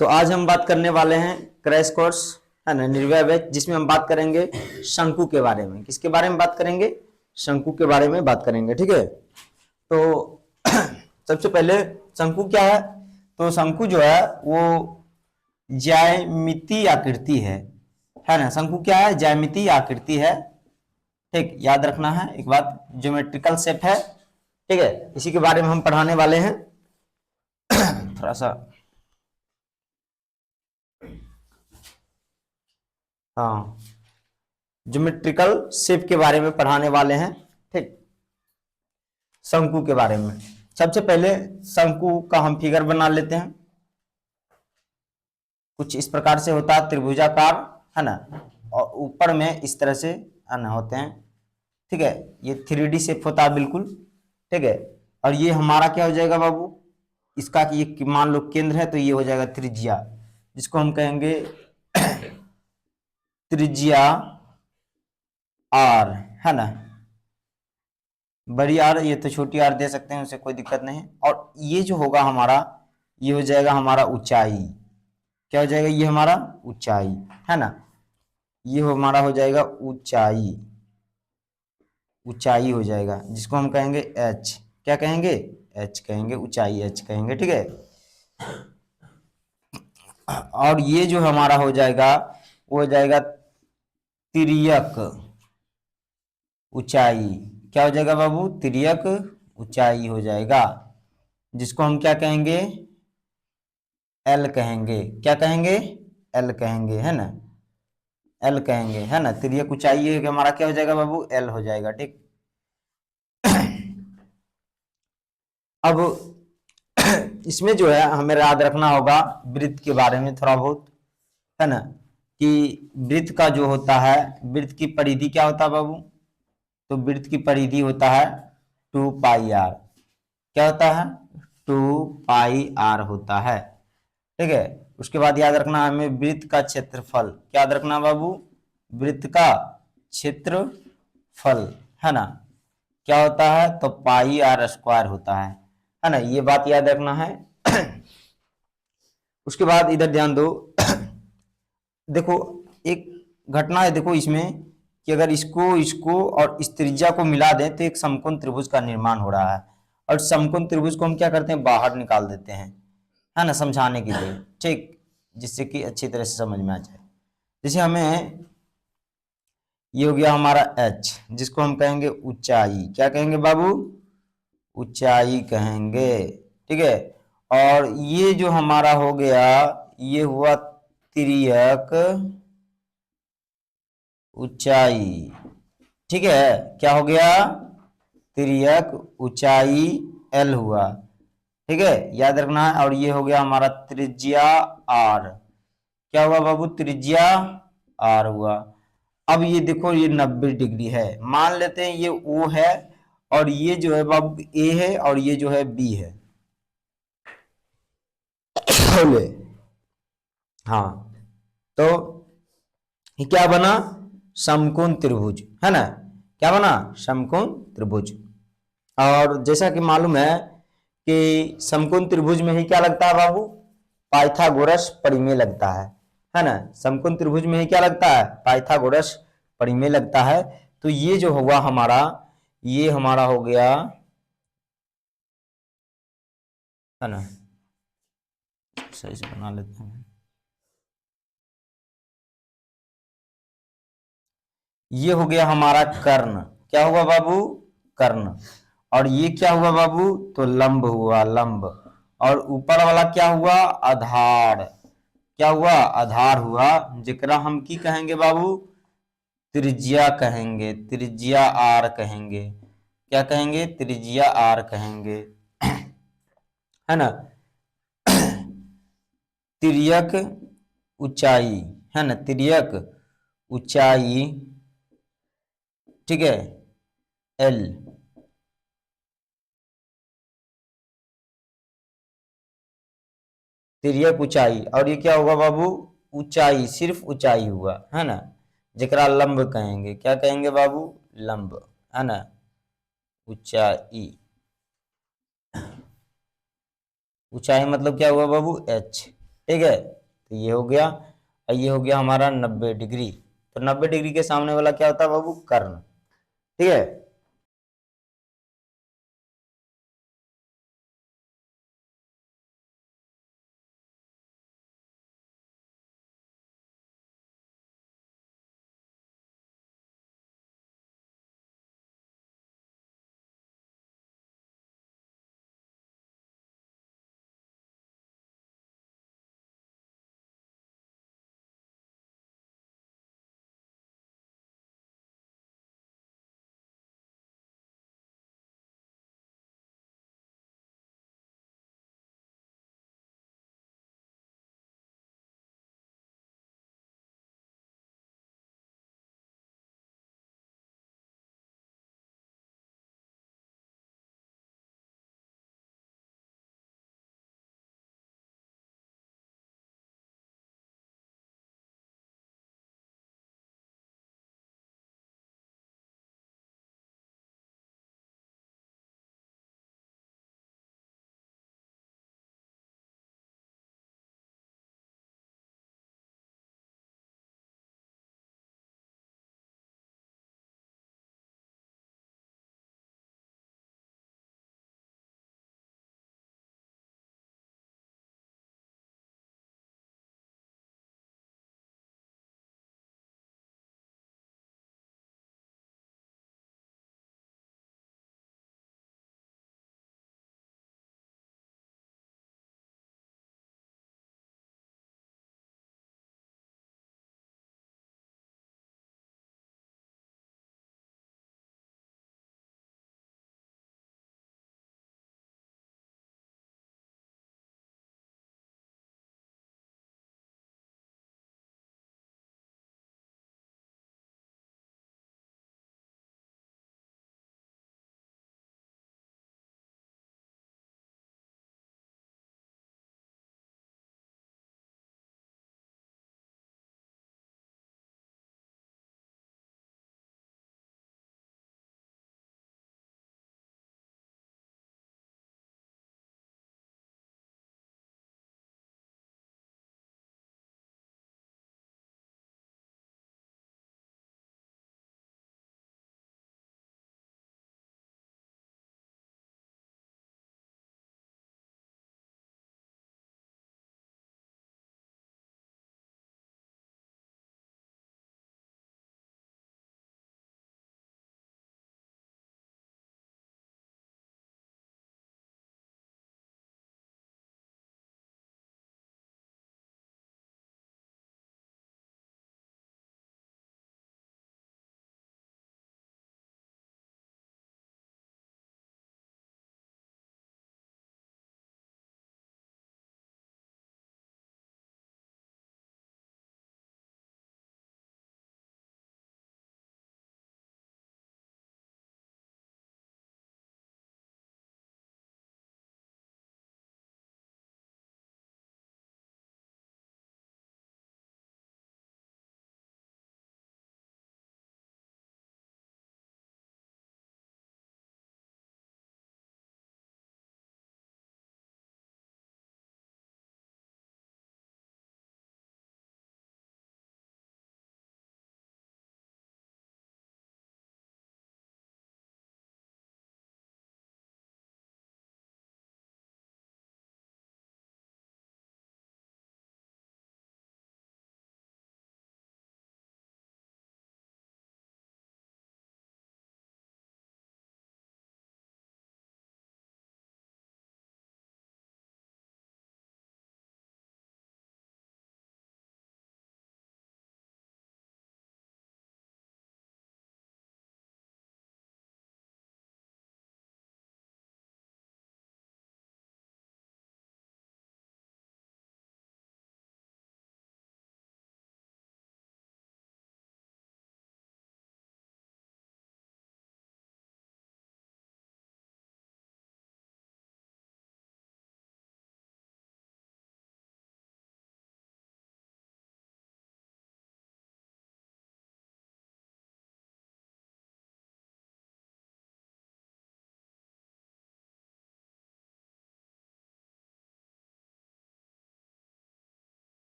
तो आज हम बात करने वाले हैं क्रैश कोर्स, है ना, निर्भय बैच, जिसमें हम बात करेंगे शंकु के बारे में। किसके बारे में बात करेंगे? शंकु के बारे में बात करेंगे। ठीक है, तो सबसे पहले शंकु क्या है? तो शंकु जो है वो ज्यामितीय आकृति है ना। शंकु क्या है? ज्यामितीय आकृति है। ठीक, याद रखना है एक बात, ज्योमेट्रिकल शेप है। ठीक है, इसी के बारे में हम पढ़ाने वाले हैं। थोड़ा सा, हाँ, ज्योमेट्रिकल शेप के बारे में पढ़ाने वाले हैं। ठीक, शंकु के बारे में सबसे पहले शंकु का हम फिगर बना लेते हैं। कुछ इस प्रकार से होता है, त्रिभुजाकार, है ना, और ऊपर में इस तरह से है होते हैं। ठीक है, ये 3D शेप होता है बिल्कुल। ठीक है, और ये हमारा क्या हो जाएगा बाबू? इसका कि ये मान लो केंद्र है, तो ये हो जाएगा त्रिज्या, जिसको हम कहेंगे त्रिज्या आर, है ना। बड़ी आर, ये तो छोटी आर दे सकते हैं, उसे कोई दिक्कत नहीं है। और ये जो होगा हमारा, ये हो जाएगा हमारा ऊंचाई। क्या हो जाएगा? ये हमारा ऊंचाई, है ना। ये हमारा हो जाएगा ऊंचाई, ऊंचाई हो जाएगा, जिसको हम कहेंगे एच। क्या कहेंगे? एच कहेंगे, ऊंचाई एच कहेंगे। ठीक है, और ये जो हमारा हो जाएगा वो हो जाएगा तिर्यक ऊंचाई। क्या हो जाएगा बाबू? तिर्यक ऊंचाई हो जाएगा, जिसको हम क्या कहेंगे? एल कहेंगे। क्या कहेंगे? एल कहेंगे, है ना। एल कहेंगे, है ना। तिर्यक ऊंचाई हमारा क्या हो जाएगा बाबू? एल हो जाएगा। ठीक, अब इसमें जो है हमें याद रखना होगा वृत्त के बारे में थोड़ा बहुत, है ना, कि वृत्त का जो होता है, वृत्त की परिधि क्या होता है बाबू? तो वृत्त की परिधि होता है 2πr। क्या होता है? 2πr होता है। ठीक है, उसके बाद याद रखना हमें वृत्त का क्षेत्रफल। क्या याद रखना बाबू? वृत्त का क्षेत्रफल, है ना, क्या होता है? तो πr² होता है ना। ये बात याद रखना है। उसके बाद इधर ध्यान दो। देखो, एक घटना है, देखो इसमें, कि अगर इसको इसको और इस त्रिज्या को मिला दें तो एक समकोण त्रिभुज का निर्माण हो रहा है। और समकोण त्रिभुज को हम क्या करते हैं? बाहर निकाल देते हैं, है ना, समझाने के लिए। ठीक, जिससे कि अच्छी तरह से समझ में आ जाए। जैसे हमें, ये हो गया हमारा h, जिसको हम कहेंगे ऊंचाई। क्या कहेंगे बाबू? ऊंचाई कहेंगे। ठीक है, और ये जो हमारा हो गया, ये हुआ तिर्यक ऊंचाई। ठीक है, क्या हो गया? तिर्यक ऊंचाई एल हुआ। ठीक है, याद रखना है। और ये हो गया हमारा त्रिज्या आर। क्या हुआ बाबू? त्रिज्या आर हुआ। अब ये देखो, ये 90 डिग्री है, मान लेते हैं ये ओ है, और ये जो है बाबू ए है, और ये जो है बी है। बोले, हाँ, तो ये क्या बना? समकोण त्रिभुज, है ना। क्या बना? समकोण त्रिभुज। और जैसा कि मालूम है कि समकोण त्रिभुज में ही क्या लगता है बाबू? पाइथागोरस परिमेय लगता है ना। समकोण त्रिभुज में ही क्या लगता है? पाइथागोरस परिमेय लगता है। तो ये जो हुआ हमारा, ये हमारा हो गया, है ना, सही से बना लेते हैं। ये हो गया हमारा कर्ण। क्या हुआ बाबू? कर्ण। और ये क्या हुआ बाबू? तो लंब हुआ, लंब। और ऊपर वाला क्या हुआ? आधार। क्या हुआ? आधार हुआ, जिकरा हम की कहेंगे बाबू? त्रिज्या कहेंगे, त्रिज्या आर कहेंगे। क्या कहेंगे? त्रिज्या आर कहेंगे, है ना। तिर्यक ऊंचाई, है ना, तिर्यक ऊंचाई, ठीक है, एल। तिर्यक ऊंचाई, और ये क्या होगा बाबू? ऊंचाई, सिर्फ ऊंचाई हुआ, है ना, जकरा लंब कहेंगे। क्या कहेंगे बाबू? लंब, है ना, ऊंचाई। ऊंचाई मतलब क्या हुआ बाबू? एच। ठीक है, तो ये हो गया, और ये हो गया हमारा 90 डिग्री। तो 90 डिग्री के सामने वाला क्या होता है बाबू, कर्ण। ठीक है,